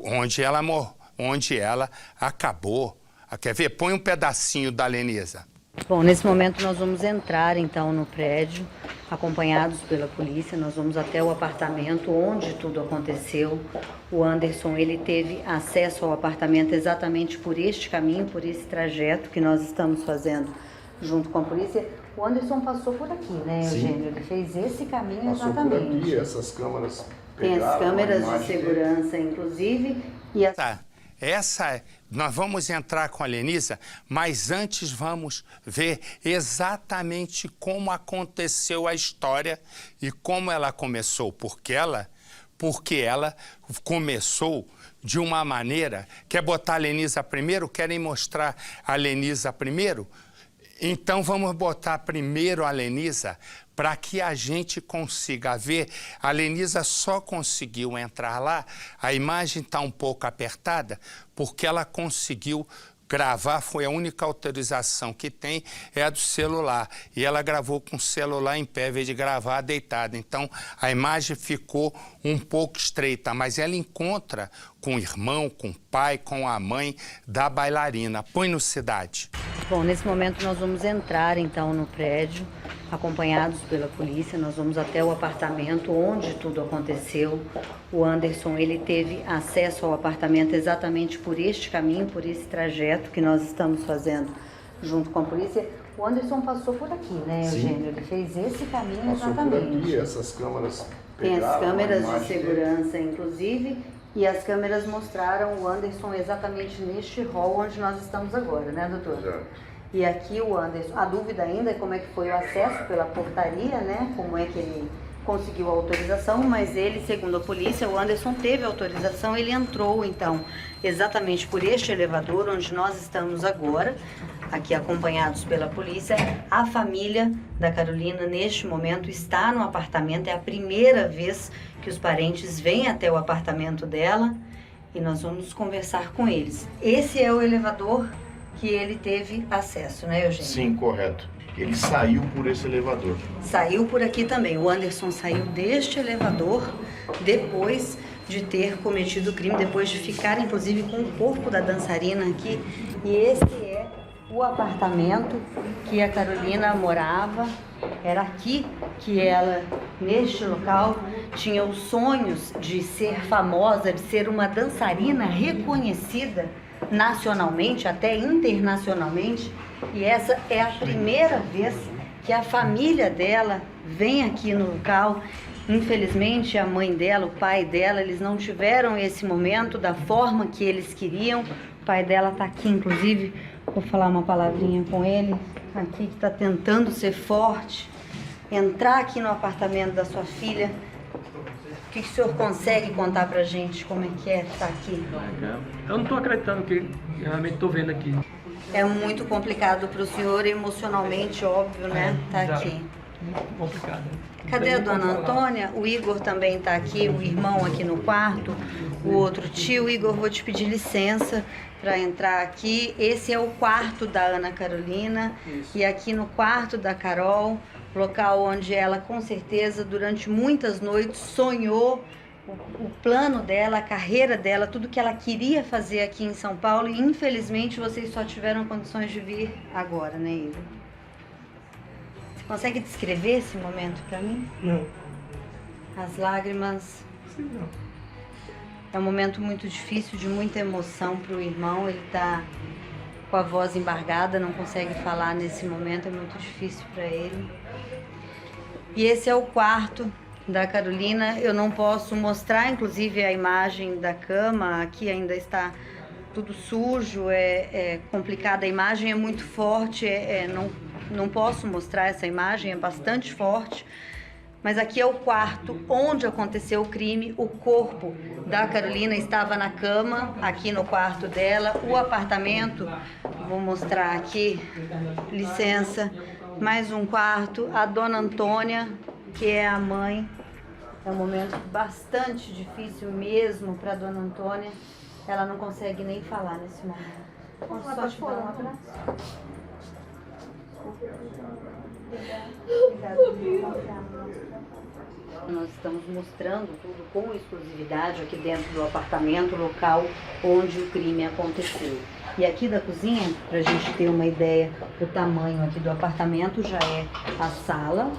onde ela acabou. Quer ver? Põe um pedacinho da Lenisa. Bom, nesse momento nós vamos entrar então no prédio, acompanhados pela polícia. Nós vamos até o apartamento onde tudo aconteceu. O Anderson, ele teve acesso ao apartamento exatamente por este caminho, por esse trajeto que nós estamos fazendo junto com a polícia. O Anderson passou por aqui, né, Eugênio? Ele fez esse caminho exatamente. Passou por aqui, essas câmeras tem as câmeras de segurança, inclusive. E Nós vamos entrar com a Lenisa, mas antes vamos ver exatamente como aconteceu a história e como ela começou. Porque ela começou de uma maneira... Quer botar a Lenisa primeiro? Querem mostrar a Lenisa primeiro? Então vamos botar primeiro a Lenisa para que a gente consiga ver. A Lenisa só conseguiu entrar lá, a imagem está um pouco apertada, porque ela conseguiu gravar, foi a única autorização que tem, é a do celular. E ela gravou com o celular em pé, em vez de gravar deitada. Então a imagem ficou um pouco estreita, mas ela encontra com o irmão, com o pai, com a mãe da bailarina. Põe no Cidade. Bom, nesse momento nós vamos entrar então no prédio, acompanhados pela polícia. Nós vamos até o apartamento onde tudo aconteceu. O Anderson, ele teve acesso ao apartamento exatamente por este caminho, por esse trajeto que nós estamos fazendo junto com a polícia. O Anderson passou por aqui, né, Eugênio? Ele fez esse caminho exatamente. Por aqui, essas câmeras tem as câmeras de segurança, inclusive, e as câmeras mostraram o Anderson exatamente neste hall onde nós estamos agora, né, doutor? E aqui o Anderson, a dúvida ainda é como é que foi o acesso pela portaria, né, como é que ele conseguiu a autorização, mas ele, segundo a polícia, o Anderson teve autorização, ele entrou, então, exatamente por este elevador onde nós estamos agora, aqui acompanhados pela polícia. A família da Carolina, neste momento, está no apartamento, é a primeira vez que os parentes vêm até o apartamento dela e nós vamos conversar com eles. Esse é o elevador que ele teve acesso, né, Eugênio? Sim, correto. Ele saiu por esse elevador. Saiu por aqui também. O Anderson saiu deste elevador depois de ter cometido o crime, depois de ficar, inclusive, com o corpo da dançarina aqui. E esse é o apartamento que a Carolina morava. Era aqui que ela, neste local, tinha os sonhos de ser famosa, de ser uma dançarina reconhecida nacionalmente, até internacionalmente. E essa é a primeira vez que a família dela vem aqui no local Infelizmente, a mãe dela, o pai dela, eles não tiveram esse momento da forma que eles queriam. O pai dela está aqui, inclusive, vou falar uma palavrinha com ele, aqui que está tentando ser forte, entrar aqui no apartamento da sua filha. O que o senhor consegue contar pra gente como é que é estar aqui? Eu não estou acreditando que realmente estou vendo aqui. É muito complicado para o senhor emocionalmente, óbvio, né? Tá aqui. Muito complicado. Cadê a dona Antônia? O Igor também está aqui, o irmão aqui no quarto, o outro tio. Igor, vou te pedir licença para entrar aqui. Esse é o quarto da Ana Carolina. Isso. E aqui no quarto da Carol, local onde ela, com certeza, durante muitas noites sonhou o plano dela, a carreira dela, tudo que ela queria fazer aqui em São Paulo. E, infelizmente, vocês só tiveram condições de vir agora, né, Igor? Consegue descrever esse momento para mim? Não. As lágrimas. Sim, não. É um momento muito difícil, de muita emoção para o irmão. Ele está com a voz embargada, não consegue falar nesse momento, é muito difícil para ele. E esse é o quarto da Carolina. Eu não posso mostrar, inclusive, a imagem da cama. Aqui ainda está tudo sujo, é complicada. A imagem é muito forte, não posso mostrar essa imagem, é bastante forte. Mas aqui é o quarto onde aconteceu o crime. O corpo da Carolina estava na cama, aqui no quarto dela. O apartamento, vou mostrar aqui, licença, mais um quarto. A dona Antônia, que é a mãe. É um momento bastante difícil mesmo para a dona Antônia. Ela não consegue nem falar nesse momento. Posso só te dar um abraço? Nós estamos mostrando tudo com exclusividade aqui dentro do apartamento, local onde o crime aconteceu. E aqui da cozinha, para a gente ter uma ideia do tamanho aqui do apartamento, já é a sala.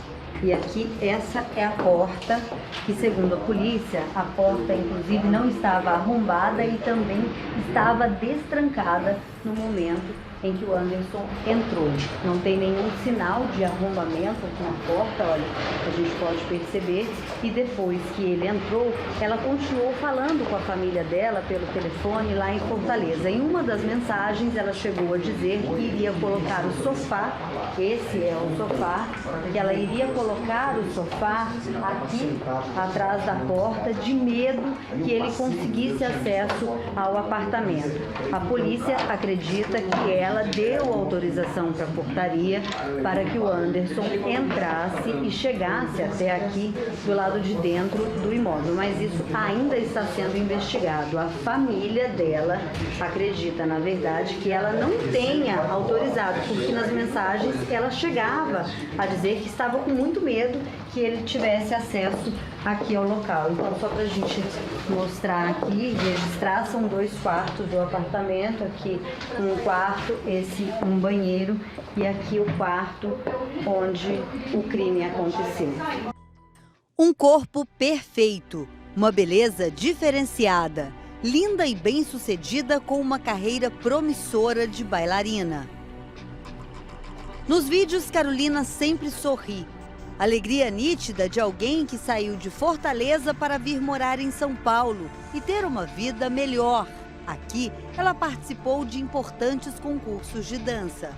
E aqui essa é a porta, que segundo a polícia, a porta inclusive não estava arrombada e também estava destrancada no momento em que o Anderson entrou. Não tem nenhum sinal de arrombamento aqui na porta, olha, a gente pode perceber. E depois que ele entrou, ela continuou falando com a família dela pelo telefone lá em Fortaleza. Em uma das mensagens, ela chegou a dizer que iria colocar o sofá, esse é o sofá, que ela iria colocar o sofá aqui atrás da porta, de medo que ele conseguisse acesso ao apartamento. A polícia acredita que ela deu autorização para a portaria para que o Anderson entrasse e chegasse até aqui do lado de dentro do imóvel, mas isso ainda está sendo investigado. A família dela acredita, na verdade, que ela não tenha autorizado, porque nas mensagens ela chegava a dizer que estava com muito medo que ele tivesse acesso aqui ao local. Então, só para a gente mostrar aqui, registrar, são 2 quartos do apartamento, aqui um quarto, esse um banheiro e aqui o quarto onde o crime aconteceu. Um corpo perfeito, uma beleza diferenciada, linda e bem-sucedida com uma carreira promissora de bailarina. Nos vídeos, Carolina sempre sorri. Alegria nítida de alguém que saiu de Fortaleza para vir morar em São Paulo e ter uma vida melhor. Aqui, ela participou de importantes concursos de dança.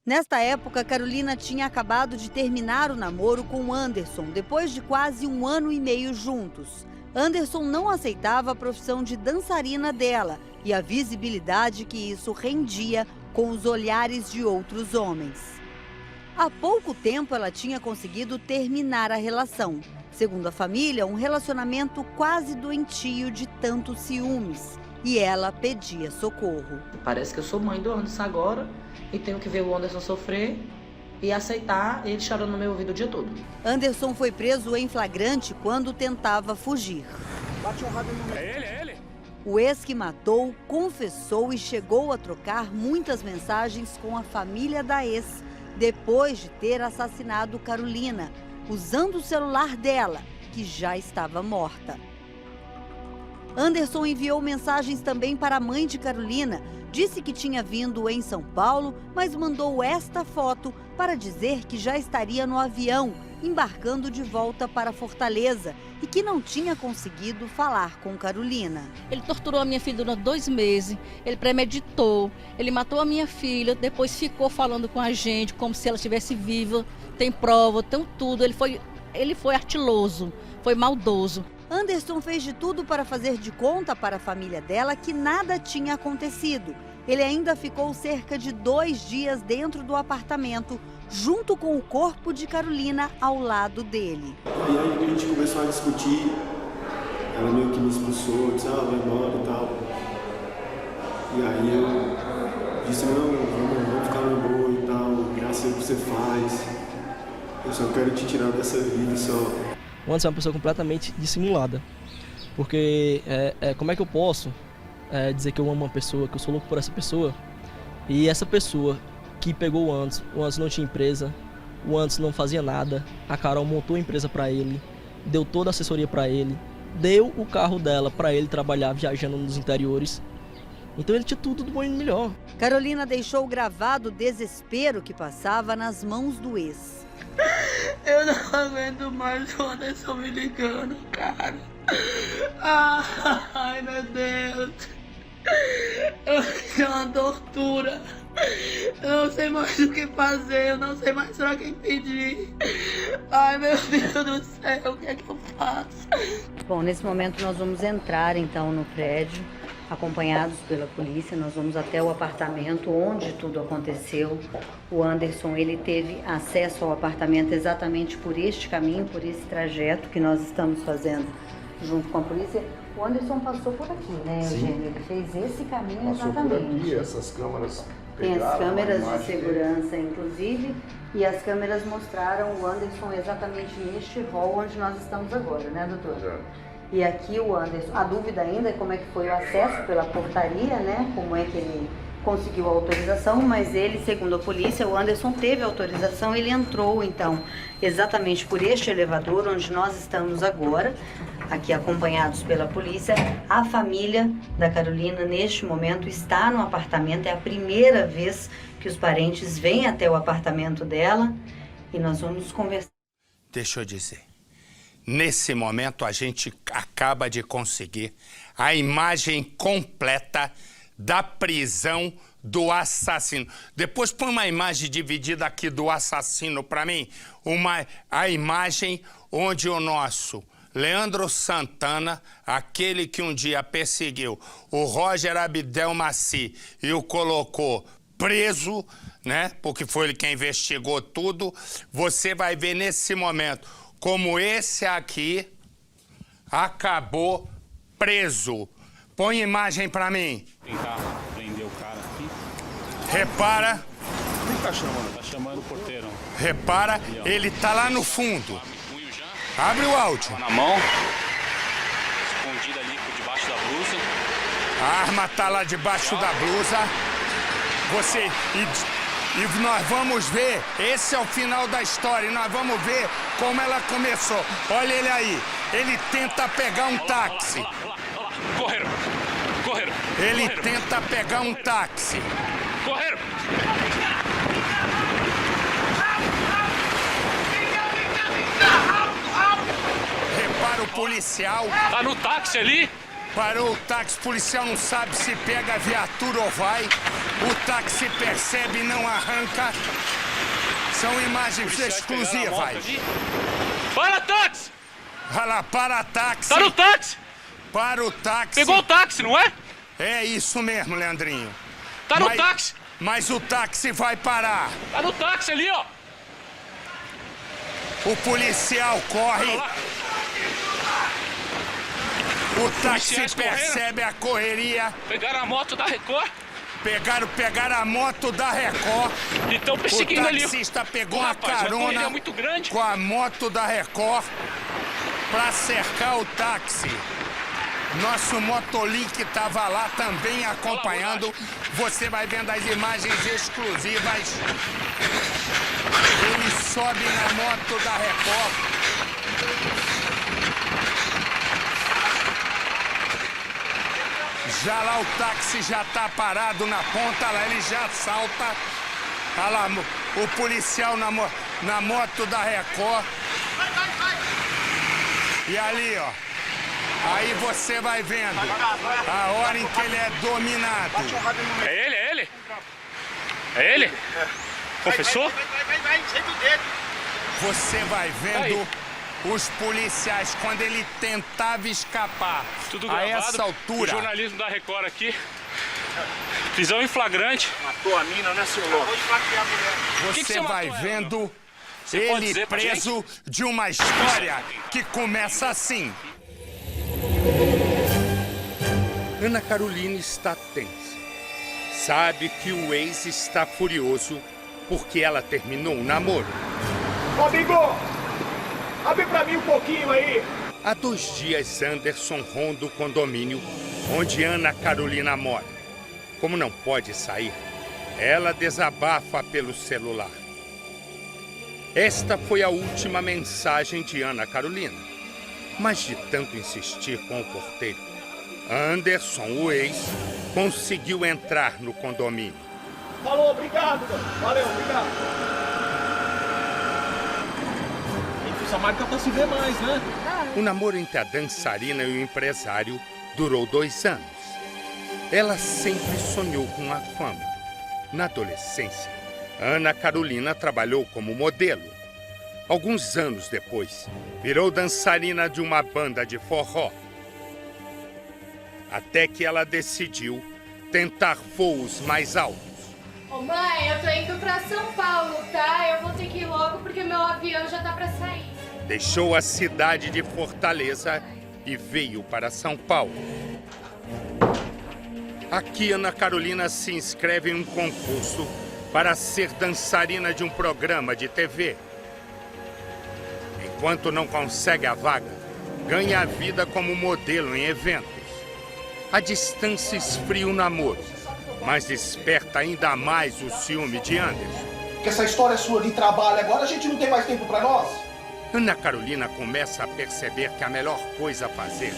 Nesta época, Carolina tinha acabado de terminar o namoro com Anderson, depois de quase 1 ano e meio juntos. Anderson não aceitava a profissão de dançarina dela e a visibilidade que isso rendia com os olhares de outros homens. Há pouco tempo, ela tinha conseguido terminar a relação. Segundo a família, um relacionamento quase doentio de tantos ciúmes. E ela pedia socorro. Parece que eu sou mãe do Anderson agora e tenho que ver o Anderson sofrer e aceitar ele chorando no meu ouvido o dia todo. Anderson foi preso em flagrante quando tentava fugir. É ele. O ex que matou confessou e chegou a trocar muitas mensagens com a família da ex, depois de ter assassinado Carolina, usando o celular dela, que já estava morta. Anderson enviou mensagens também para a mãe de Carolina, Disse que tinha vindo em São Paulo, mas mandou esta foto para dizer que já estaria no avião, embarcando de volta para Fortaleza e que não tinha conseguido falar com Carolina. Ele torturou a minha filha durante 2 meses, ele premeditou, ele matou a minha filha, depois ficou falando com a gente como se ela estivesse viva, tem prova, tem tudo. Ele foi artiloso, foi maldoso. Anderson fez de tudo para fazer de conta para a família dela que nada tinha acontecido. Ele ainda ficou cerca de 2 dias dentro do apartamento, junto com o corpo de Carolina ao lado dele. E aí a gente começou a discutir, ela meio que me expulsou, disse, vai embora e tal. E aí eu disse, não, vamos ficar na boa e tal, graças ao que você faz, eu só quero te tirar dessa vida só. O Anderson é uma pessoa completamente dissimulada, porque como é que eu posso dizer que eu amo uma pessoa, que eu sou louco por essa pessoa, e essa pessoa que pegou o Anderson não tinha empresa, o Anderson não fazia nada, a Carol montou a empresa para ele, deu toda a assessoria para ele, deu o carro dela para ele trabalhar viajando nos interiores, então ele tinha tudo do bom e do melhor. Carolina deixou gravado o desespero que passava nas mãos do ex. Eu não aguento mais o Anderson me ligando, cara. Ai, meu Deus. É uma tortura. Eu não sei mais o que fazer, eu não sei mais pra quem pedir. Ai, meu Deus do céu, o que é que eu faço? Bom, nesse momento nós vamos entrar então no prédio, acompanhados pela polícia. Nós vamos até o apartamento onde tudo aconteceu. O Anderson, ele teve acesso ao apartamento exatamente por este caminho, por esse trajeto que nós estamos fazendo junto com a polícia. O Anderson passou por aqui, né, Eugênio? Ele fez esse caminho exatamente. Passou por aqui, essas câmeras tem as câmeras de imagem segurança, inclusive, e as câmeras mostraram o Anderson exatamente neste hall onde nós estamos agora, né, doutor? Já. E aqui o Anderson, a dúvida ainda é como é que foi o acesso pela portaria, né? Como é que ele conseguiu a autorização, mas ele, segundo a polícia, o Anderson teve autorização, ele entrou então exatamente por este elevador onde nós estamos agora, aqui acompanhados pela polícia. A família da Carolina neste momento está no apartamento, é a primeira vez que os parentes vêm até o apartamento dela e nós vamos conversar. Deixa eu dizer. Nesse momento, a gente acaba de conseguir a imagem completa da prisão do assassino. Depois põe uma imagem dividida aqui do assassino para mim. A imagem onde o nosso Leandro Santana, aquele que um dia perseguiu o Roger Abdelmaci e o colocou preso, né? Porque foi ele quem investigou tudo. Você vai ver nesse momento como esse aqui acabou preso. Põe imagem pra mim. Tentar prender o cara aqui. Repara. Quem tá chamando? Tá chamando o porteiro. Repara, ali, ele tá lá no fundo. Abre o áudio. Na mão. Escondida ali por debaixo da blusa. A arma tá lá debaixo da blusa. Você... E nós vamos ver, esse é o final da história, e nós vamos ver como ela começou. Olha ele aí, ele tenta pegar um táxi. Correram, correram. Ele tenta pegar um táxi. Correram. Repara o policial. Tá no táxi ali? Parou o táxi, o policial não sabe se pega a viatura ou vai. O táxi percebe e não arranca. São imagens exclusivas. Para táxi! Vai lá, para táxi. Tá no táxi! Para o táxi. Pegou o táxi, não é? É isso mesmo, Leandrinho. Tá no táxi! Mas o táxi vai parar. Tá no táxi ali, ó. O policial corre. O táxi percebe a correria. Pegaram a moto da Record. Pegaram a moto da Record. E estão perseguindo ali. O taxista pegou uma carona é muito grande. Com a moto da Record para cercar o táxi. Nosso Motolink estava lá também acompanhando. Você vai vendo as imagens exclusivas. Ele sobe na moto da Record. Já lá o táxi já tá parado na ponta, lá ele já salta. Olha lá, o policial na moto da Record. E ali, ó. Aí você vai vendo a hora em que ele é dominado. É ele? É ele? É ele? Confessou? Você vai vendo os policiais quando ele tentava escapar. Tudo a gravado. essa altura. O jornalismo da Record aqui. Prisão em flagrante. Matou a mina, né, seu louco? Você vai vendo ele preso de uma história que começa assim. Ana Carolina está tensa. Sabe que o ex está furioso porque ela terminou o namoro. Ô, amigo! Abre pra mim um pouquinho aí. Há 2 dias, Anderson ronda o condomínio onde Ana Carolina mora. Como não pode sair, ela desabafa pelo celular. Esta foi a última mensagem de Ana Carolina. Mas de tanto insistir com o porteiro, Anderson, o ex, conseguiu entrar no condomínio. Falou, obrigado, mano. Valeu, obrigado. Essa marca pra se ver mais, né? O namoro entre a dançarina e o empresário durou 2 anos. Ela sempre sonhou com a fama. Na adolescência, Ana Carolina trabalhou como modelo. Alguns anos depois, virou dançarina de uma banda de forró. Até que ela decidiu tentar voos mais altos. Ô mãe, eu tô indo pra São Paulo, tá? Eu vou ter que ir logo porque meu avião já tá pra sair. Deixou a cidade de Fortaleza e veio para São Paulo. Aqui, Ana Carolina se inscreve em um concurso para ser dançarina de um programa de TV. Enquanto não consegue a vaga, ganha a vida como modelo em eventos. A distância esfria o namoro, mas desperta ainda mais o ciúme de Anderson. Que essa história sua de trabalho agora, a gente não tem mais tempo pra nós. Ana Carolina começa a perceber que a melhor coisa a fazer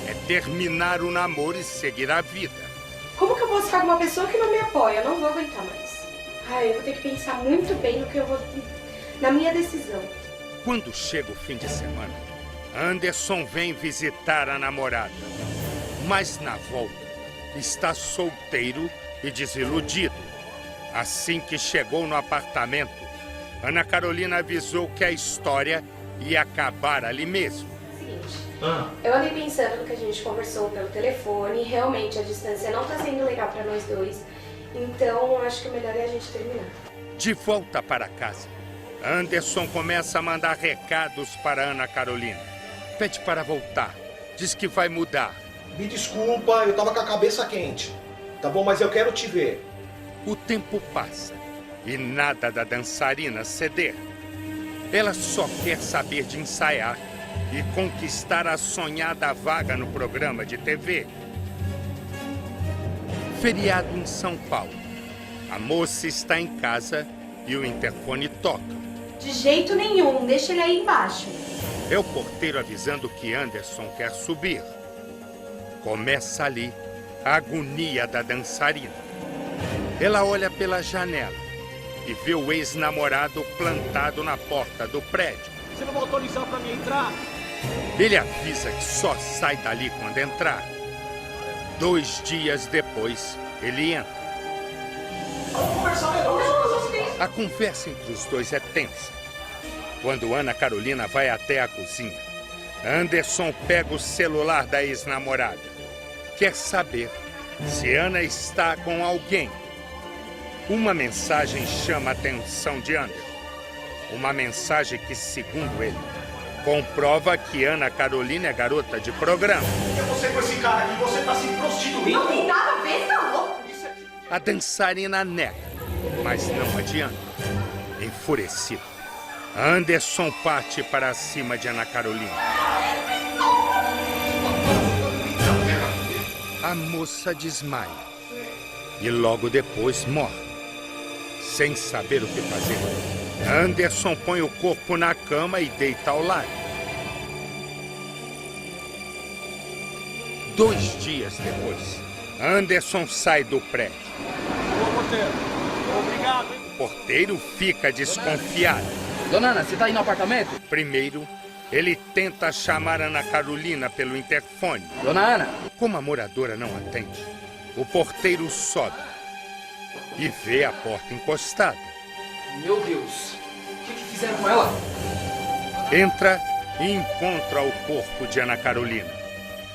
é terminar o namoro e seguir a vida. Como que eu posso ficar com uma pessoa que não me apoia? Eu não vou aguentar mais. Ai, eu vou ter que pensar muito bem no que eu vou... na minha decisão. Quando chega o fim de semana, Anderson vem visitar a namorada. Mas na volta, está solteiro e desiludido. Assim que chegou no apartamento, Ana Carolina avisou que a história ia acabar ali mesmo. Eu andei pensando no que a gente conversou pelo telefone e realmente a distância não tá sendo legal pra nós dois. Então, acho que o melhor é a gente terminar. De volta para casa, Anderson começa a mandar recados para Ana Carolina. Pede para voltar, diz que vai mudar. Me desculpa, eu tava com a cabeça quente. Tá bom, mas eu quero te ver. O tempo passa e nada da dançarina ceder. Ela só quer saber de ensaiar e conquistar a sonhada vaga no programa de TV. Feriado em São Paulo. A moça está em casa e o interfone toca. De jeito nenhum, deixa ele aí embaixo. É o porteiro avisando que Anderson quer subir. Começa ali a agonia da dançarina. Ela olha pela janela e vê o ex-namorado plantado na porta do prédio. Você não vai autorizar pra mim entrar? Ele avisa que só sai dali quando entrar. 2 dias depois, ele entra. A conversa entre os dois é tensa. Quando Ana Carolina vai até a cozinha, Anderson pega o celular da ex-namorada. Quer saber se Ana está com alguém. Uma mensagem chama a atenção de Anderson. Uma mensagem que, segundo ele, comprova que Ana Carolina é garota de programa. Eu você com esse cara aqui, você tá se prostituindo. Não tem nada a ver, tá louco? A dançarina nega, mas não adianta. Enfurecido, Anderson parte para cima de Ana Carolina. A moça desmaia e logo depois morre. Sem saber o que fazer, Anderson põe o corpo na cama e deita ao lado. 2 dias depois, Anderson sai do prédio. Ô, porteiro. Obrigado, hein? O porteiro fica desconfiado. Dona Ana, você tá aí no apartamento? Primeiro, ele tenta chamar Ana Carolina pelo interfone. Dona Ana. Como a moradora não atende, o porteiro sobe e vê a porta encostada. Meu Deus. O que fizeram com ela? Entra e encontra o corpo de Ana Carolina.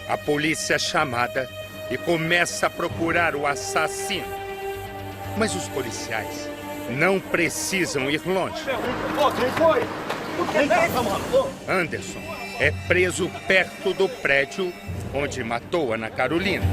A polícia é chamada e começa a procurar o assassino. Mas os policiais não precisam ir longe. Quem foi? Anderson é preso perto do prédio onde matou Ana Carolina.